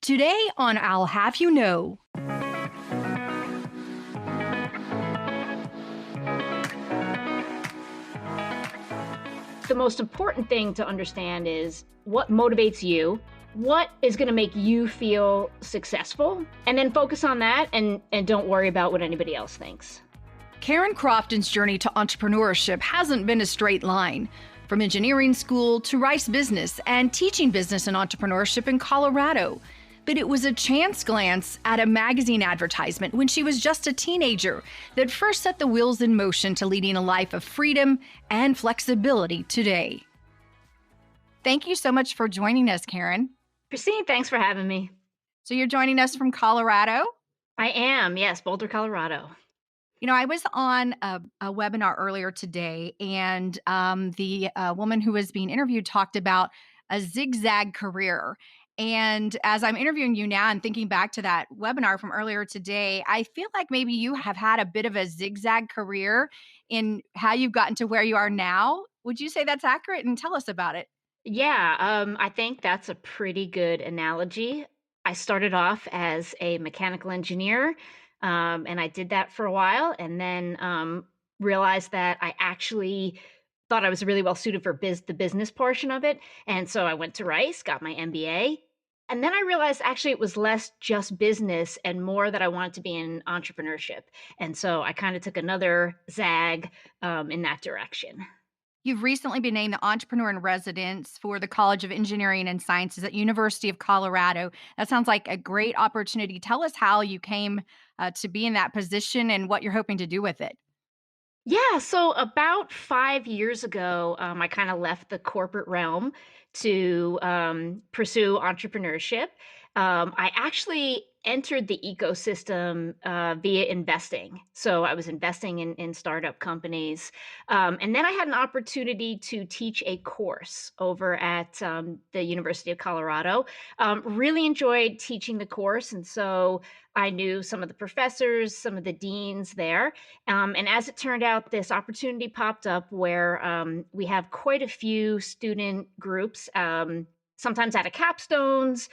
Today on I'll Have You Know, The most important thing to understand is what motivates you, what is going to make you feel successful, and then focus on that and don't worry about what anybody else thinks. Karen Crofton's journey to entrepreneurship hasn't been a straight line. From engineering school to Rice Business and teaching business and entrepreneurship in Colorado. But it was a chance glance at a magazine advertisement when she was just a teenager that first set the wheels in motion to leading a life of freedom and flexibility today. Thank you so much for joining us, Karen. Christine, thanks for having me. So you're joining us from Colorado? I am, yes, Boulder, Colorado. I was on a webinar earlier today, and the woman who was being interviewed talked about a zigzag career. And as I'm interviewing you now and thinking back to that webinar from earlier today, I feel like maybe you have had a bit of a zigzag career in how you've gotten to where you are now. Would you say that's accurate? And tell us about it. Yeah, I think that's a pretty good analogy. I started off as a mechanical engineer, and I did that for a while, and then realized that I actually thought I was really well suited for the business portion of it, and so I went to Rice, got my MBA, and then I realized actually it was less just business and more that I wanted to be in entrepreneurship, and so I kind of took another zag in that direction. You've recently been named the Entrepreneur in Residence for the College of Engineering and Sciences at University of Colorado. That sounds like a great opportunity. Tell us how you came to be in that position and what you're hoping to do with it. Yeah, so about 5 years ago, I kinda left the corporate realm to, pursue entrepreneurship. I actually entered the ecosystem, via investing. So I was investing in startup companies, and then I had an opportunity to teach a course over at, the University of Colorado. Really enjoyed teaching the course, and so I knew some of the professors, some of the deans there, and as it turned out, this opportunity popped up where we have quite a few student groups, sometimes out of capstones,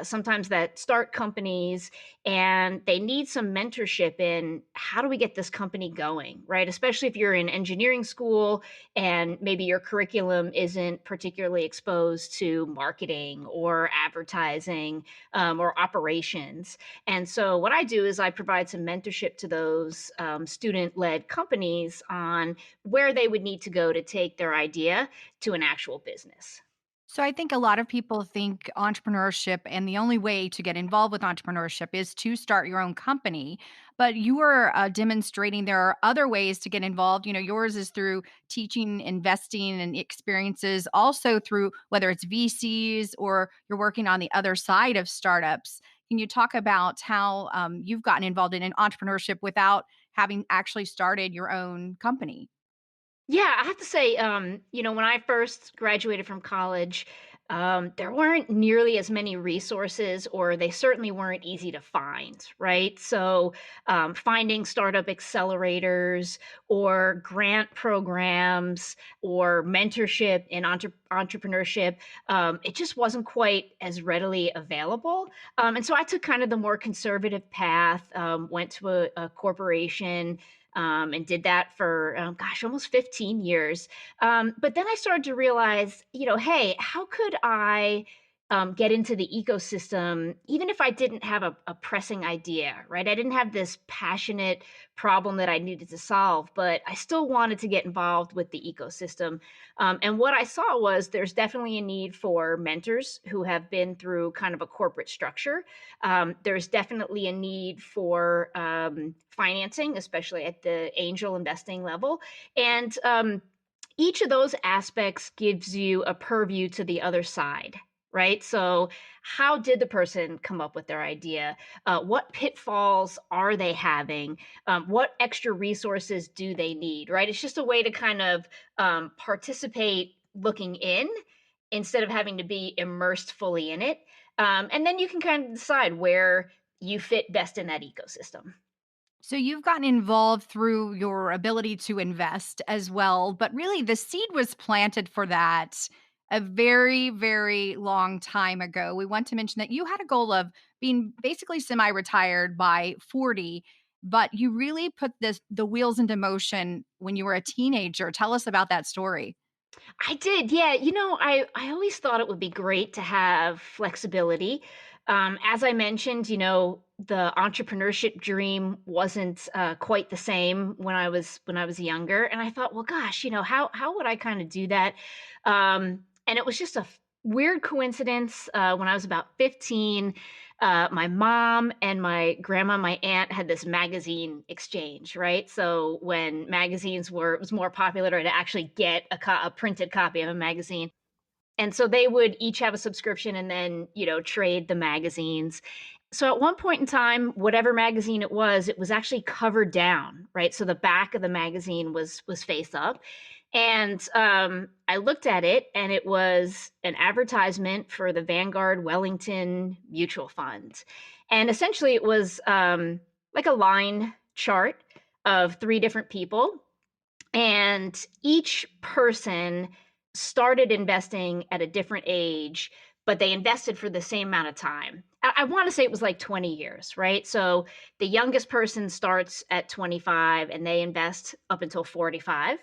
sometimes that start companies, and they need some mentorship in how do we get this company going, right? Especially if you're in engineering school and maybe your curriculum isn't particularly exposed to marketing or advertising or operations. And so, what I do is I provide some mentorship to those student led companies on where they would need to go to take their idea to an actual business. So I think a lot of people think entrepreneurship and the only way to get involved with entrepreneurship is to start your own company. But you are demonstrating there are other ways to get involved. Yours is through teaching, investing, and experiences, also through whether it's VCs or you're working on the other side of startups. Can you talk about how you've gotten involved in entrepreneurship without having actually started your own company? Yeah, I have to say, when I first graduated from college, there weren't nearly as many resources, or they certainly weren't easy to find, right? So, finding startup accelerators or grant programs or mentorship in entrepreneurship, it just wasn't quite as readily available. And so I took kind of the more conservative path, went to a corporation and did that for, gosh, almost 15 years. But then I started to realize, hey, how could I get into the ecosystem even if I didn't have a pressing idea, right? I didn't have this passionate problem that I needed to solve, but I still wanted to get involved with the ecosystem. And what I saw was there's definitely a need for mentors who have been through kind of a corporate structure. There's definitely a need for financing, especially at the angel investing level. And each of those aspects gives you a purview to the other side. Right. So, how did the person come up with their idea? What pitfalls are they having? What extra resources do they need? Right. It's just a way to kind of participate looking in instead of having to be immersed fully in it. And then you can kind of decide where you fit best in that ecosystem. So you've gotten involved through your ability to invest as well, but really the seed was planted for that a very, very long time ago. We want to mention that you had a goal of being basically semi-retired by 40, but you really put the wheels into motion when you were a teenager. Tell us about that story. I did, yeah. I always thought it would be great to have flexibility. As I mentioned, the entrepreneurship dream wasn't quite the same when I was younger, and I thought, well, gosh, how would I kind of do that? And it was just a weird coincidence. When I was about 15, my mom and my grandma, my aunt had this magazine exchange, right? So when magazines it was more popular to actually get a printed copy of a magazine. And so they would each have a subscription and then, trade the magazines. So at one point in time, whatever magazine it was actually covered down, right? So the back of the magazine was face up. And I looked at it, and it was an advertisement for the Vanguard Wellington Mutual Fund. And essentially, it was like a line chart of three different people, and each person started investing at a different age, but they invested for the same amount of time. I want to say it was like 20 years, right? So the youngest person starts at 25 and they invest up until 45.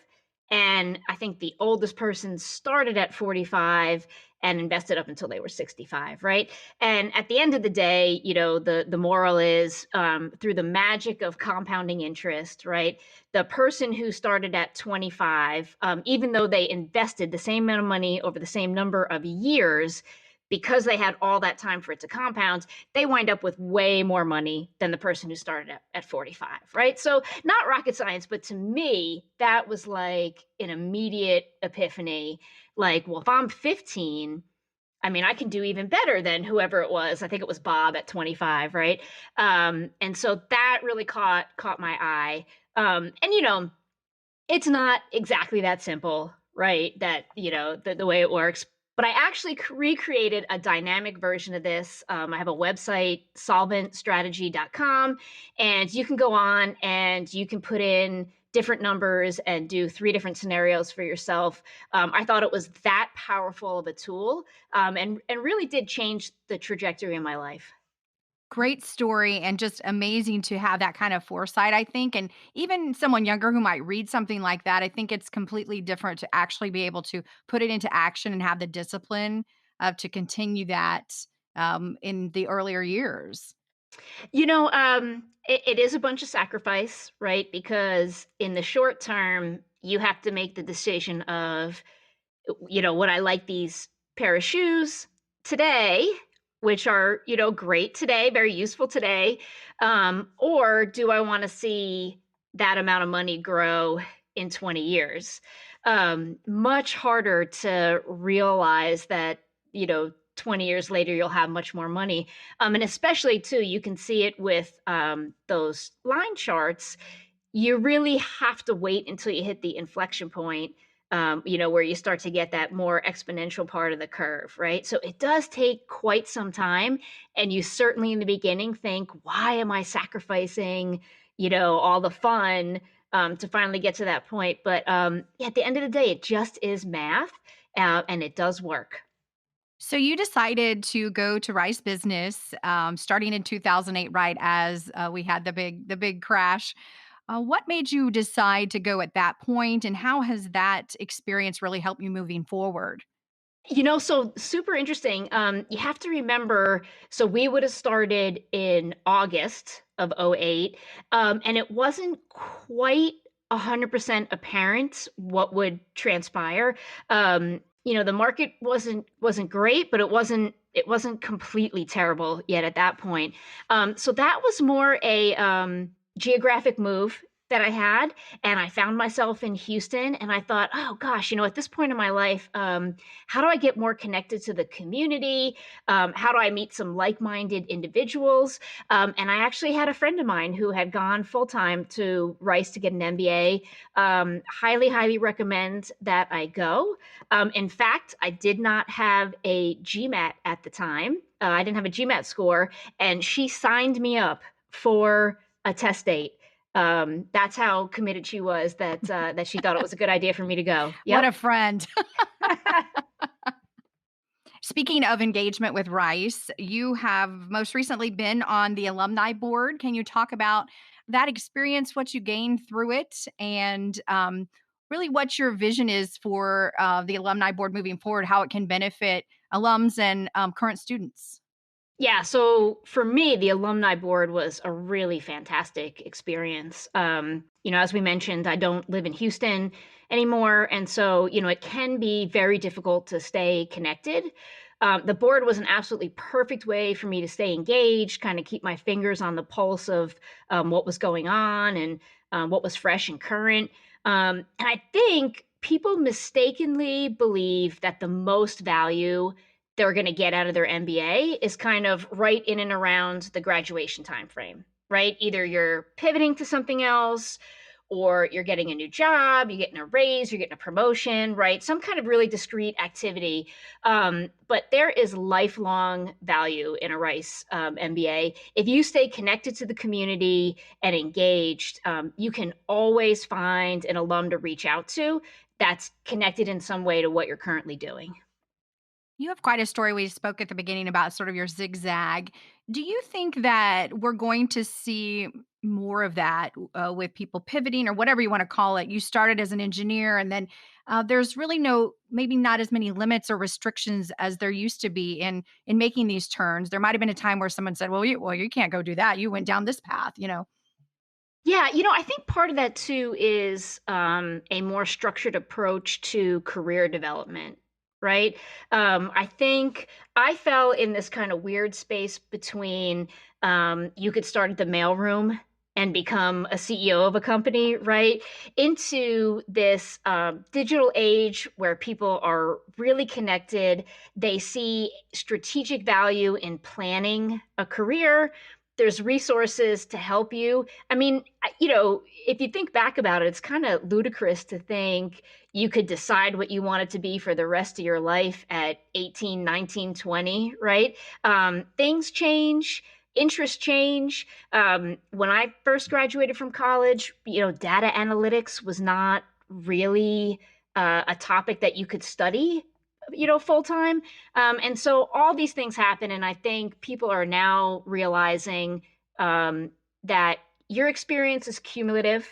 And I think the oldest person started at 45 and invested up until they were 65, right? And at the end of the day, the moral is, through the magic of compounding interest, right? The person who started at 25, even though they invested the same amount of money over the same number of years, because they had all that time for it to compound, they wind up with way more money than the person who started at 45, right? So, not rocket science, but to me, that was like an immediate epiphany. Like, well, if I'm 15, I mean, I can do even better than whoever it was. I think it was Bob at 25, right? And so that really caught my eye. And it's not exactly that simple, right? That the way it works. But I actually recreated a dynamic version of this. I have a website, solventstrategy.com, and you can go on and you can put in different numbers and do three different scenarios for yourself. I thought it was that powerful of a tool, and really did change the trajectory of my life. Great story and just amazing to have that kind of foresight, I think. And even someone younger who might read something like that, I think it's completely different to actually be able to put it into action and have the discipline to continue that in the earlier years. It is a bunch of sacrifice, right? Because in the short term, you have to make the decision of, would I like these pair of shoes today, which are, great today, very useful today, or do I want to see that amount of money grow in 20 years? Much harder to realize that, 20 years later, you'll have much more money. And especially, too, you can see it with those line charts. You really have to wait until you hit the inflection point, where you start to get that more exponential part of the curve, right? So it does take quite some time. And you certainly in the beginning think, why am I sacrificing, all the fun to finally get to that point? But yeah, at the end of the day, it just is math, and it does work. So you decided to go to Rice Business starting in 2008, right as we had the big crash. What made you decide to go at that point, and how has that experience really helped you moving forward? So super interesting. You have to remember, so we would have started in August of '08, and it wasn't quite 100% apparent what would transpire. The market wasn't great, but it wasn't completely terrible yet at that point. So that was more a geographic move that I had, and I found myself in Houston, and I thought, oh gosh, at this point in my life, how do I get more connected to the community? How do I meet some like-minded individuals? And I actually had a friend of mine who had gone full-time to Rice to get an MBA. Highly, highly recommend that I go. In fact, I did not have a GMAT at the time. I didn't have a GMAT score, and she signed me up for a test date. That's how committed she was, that she thought it was a good idea for me to go. What Yep. a friend. Speaking of engagement with Rice, you have most recently been on the alumni board. Can you talk about that experience, what you gained through it, and really what your vision is for the alumni board moving forward, how it can benefit alums and current students? Yeah, so for me, the alumni board was a really fantastic experience. As we mentioned, I don't live in Houston anymore. And so, it can be very difficult to stay connected. The board was an absolutely perfect way for me to stay engaged, kind of keep my fingers on the pulse of what was going on and what was fresh and current. And I think people mistakenly believe that the most value they're going to get out of their MBA is kind of right in and around the graduation time frame, right? Either you're pivoting to something else or you're getting a new job, you're getting a raise, you're getting a promotion, right? Some kind of really discrete activity. But there is lifelong value in a Rice MBA. If you stay connected to the community and engaged, you can always find an alum to reach out to that's connected in some way to what you're currently doing. You have quite a story. We spoke at the beginning about sort of your zigzag. Do you think that we're going to see more of that with people pivoting or whatever you want to call it? You started as an engineer, and then there's really maybe not as many limits or restrictions as there used to be in making these turns. There might have been a time where someone said, "Well, you can't go do that. You went down this path." Yeah, I think part of that too is a more structured approach to career development, right? I think I fell in this kind of weird space between you could start at the mailroom and become a CEO of a company, right? Into this digital age where people are really connected. They see strategic value in planning a career. There's resources to help you. I mean, if you think back about it, it's kind of ludicrous to think you could decide what you want it to be for the rest of your life at 18, 19, 20, right? Things change, interests change. When I first graduated from college, data analytics was not really a topic that you could study, full time. And so all these things happen. And I think people are now realizing that your experience is cumulative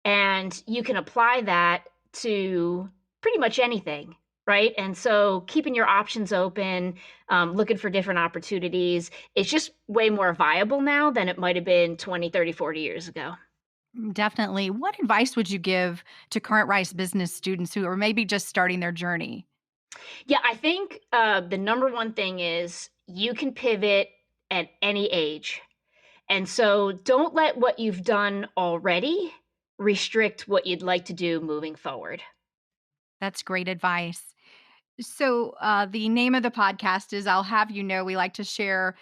and you can apply that to pretty much anything. Right. And so keeping your options open, looking for different opportunities, it's just way more viable now than it might have been 20, 30, 40 years ago. Definitely. What advice would you give to current Rice business students who are maybe just starting their journey? Yeah, I think the number one thing is you can pivot at any age. And so don't let what you've done already restrict what you'd like to do moving forward. That's great advice. So, the name of the podcast is I'll Have You Know. We like to share,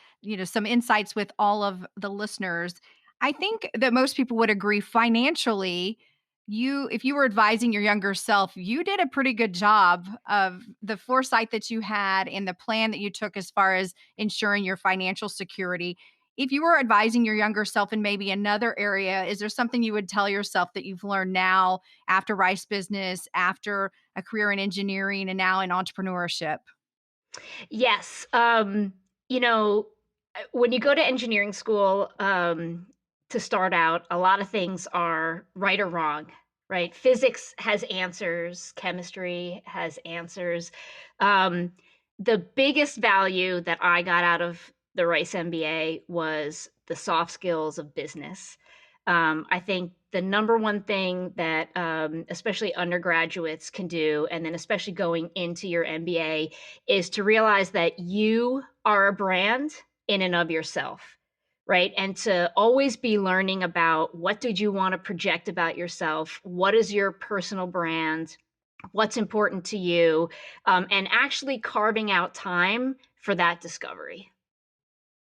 some insights with all of the listeners. I think that most people would agree financially, if you were advising your younger self, you did a pretty good job of the foresight that you had and the plan that you took as far as ensuring your financial security. If you were advising your younger self in maybe another area, is there something you would tell yourself that you've learned now after Rice Business, after a career in engineering, and now in entrepreneurship? Yes. When you go to engineering school, to start out, a lot of things are right or wrong, right? Physics has answers, chemistry has answers. Um, the biggest value that I got out of the Rice MBA was the soft skills of business. I think the number one thing that especially undergraduates can do, and then especially going into your MBA, is to realize that you are a brand in and of yourself, right? And to always be learning about what did you want to project about yourself? What is your personal brand? What's important to you? And actually carving out time for that discovery.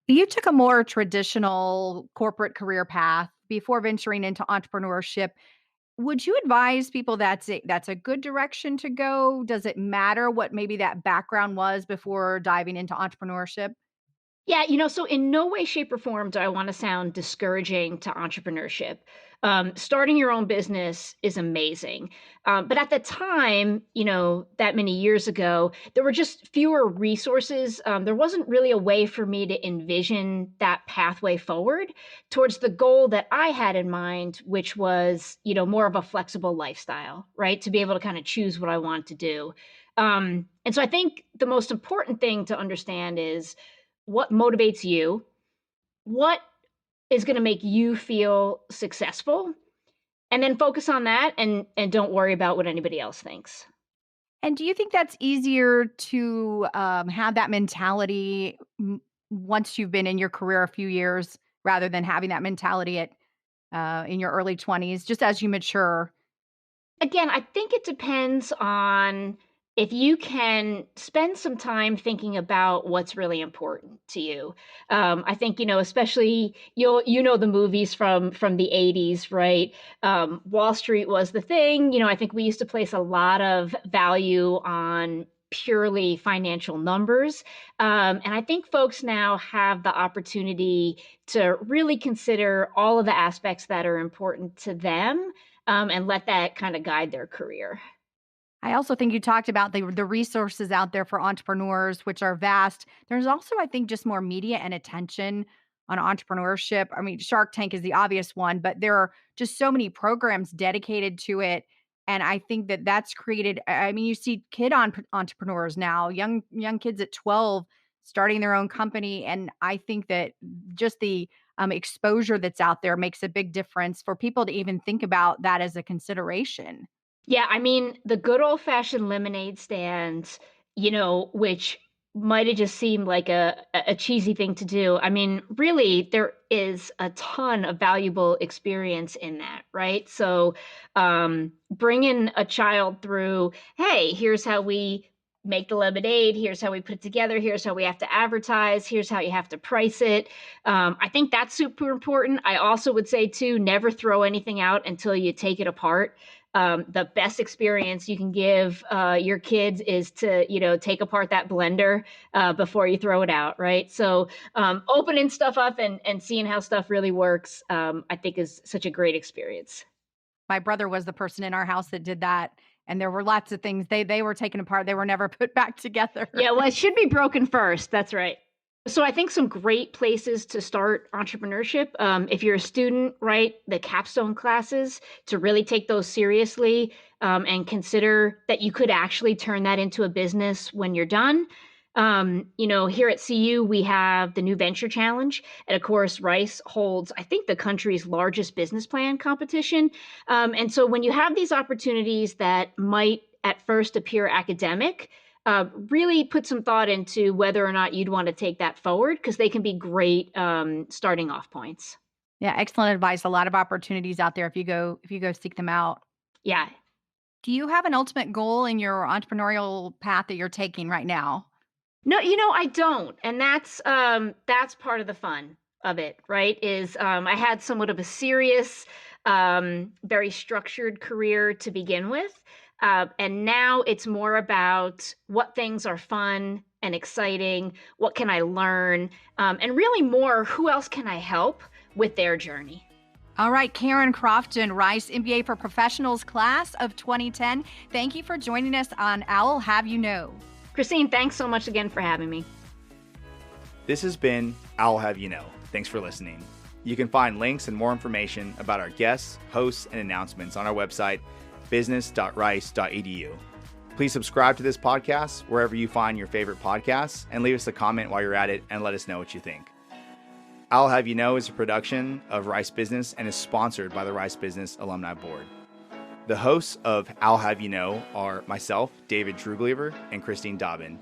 You took a more traditional corporate career path before venturing into entrepreneurship. Would you advise people that's a good direction to go? Does it matter what maybe that background was before diving into entrepreneurship? Yeah, so in no way, shape, or form do I want to sound discouraging to entrepreneurship. Starting your own business is amazing. But at the time, that many years ago, there were just fewer resources. There wasn't really a way for me to envision that pathway forward towards the goal that I had in mind, which was, more of a flexible lifestyle, right? To be able to kind of choose what I want to do. And so I think the most important thing to understand is what motivates you, what is going to make you feel successful, and then focus on that and don't worry about what anybody else thinks. And do you think that's easier to, have that mentality once you've been in your career a few years rather than having that mentality in your early 20s, just as you mature? Again, I think it depends on if you can spend some time thinking about what's really important to you. I think, especially the movies from the 80s, right? Wall Street was the thing. I think we used to place a lot of value on purely financial numbers. And I think folks now have the opportunity to really consider all of the aspects that are important to them, and let that kind of guide their career. I also think you talked about the resources out there for entrepreneurs, which are vast. There's also, I think, just more media and attention on entrepreneurship. I mean, Shark Tank is the obvious one, but there are just so many programs dedicated to it. And I think that that's created. I mean, you see entrepreneurs now, young kids at 12 starting their own company, and I think that just the exposure that's out there makes a big difference for people to even think about that as a consideration. Yeah, I mean, the good old fashioned lemonade stands, which might have just seemed like a cheesy thing to do. I mean, really, there is a ton of valuable experience in that, right? So, bringing a child through, hey, here's how we make the lemonade, here's how we put it together, here's how we have to advertise, here's how you have to price it. I think that's super important. I also would say, too, never throw anything out until you take it apart. The best experience you can give your kids is to, take apart that blender before you throw it out, right? So opening stuff up and seeing how stuff really works, I think is such a great experience. My brother was the person in our house that did that, and there were lots of things they were taken apart, they were never put back together. Yeah, well, it should be broken first. That's right. So I think some great places to start entrepreneurship, if you're a student, right, the capstone classes, to really take those seriously, and consider that you could actually turn that into a business when you're done. Here at CU, we have the New Venture Challenge. And of course, Rice holds, I think, the country's largest business plan competition. And so when you have these opportunities that might at first appear academic, really put some thought into whether or not you'd want to take that forward, because they can be great starting off points. Yeah, excellent advice, a lot of opportunities out there if you go seek them out. Yeah. Do you have an ultimate goal in your entrepreneurial path that you're taking right now? No, I don't. And that's part of the fun of it, right? Is I had somewhat of a serious, very structured career to begin with. And now it's more about what things are fun and exciting, what can I learn, and really more, who else can I help with their journey. All right, Karen Crofton, Rice MBA for Professionals class of 2010. Thank you for joining us on I'll Have You Know. Christine, thanks so much again for having me. This has been I'll Have You Know. Thanks for listening. You can find links and more information about our guests, hosts, and announcements on our website, business.rice.edu. Please subscribe to this podcast wherever you find your favorite podcasts and leave us a comment while you're at it and let us know what you think. I'll Have You Know is a production of Rice Business and is sponsored by the Rice Business Alumni Board. The hosts of I'll Have You Know are myself, David Trugliever, and Christine Dobbin.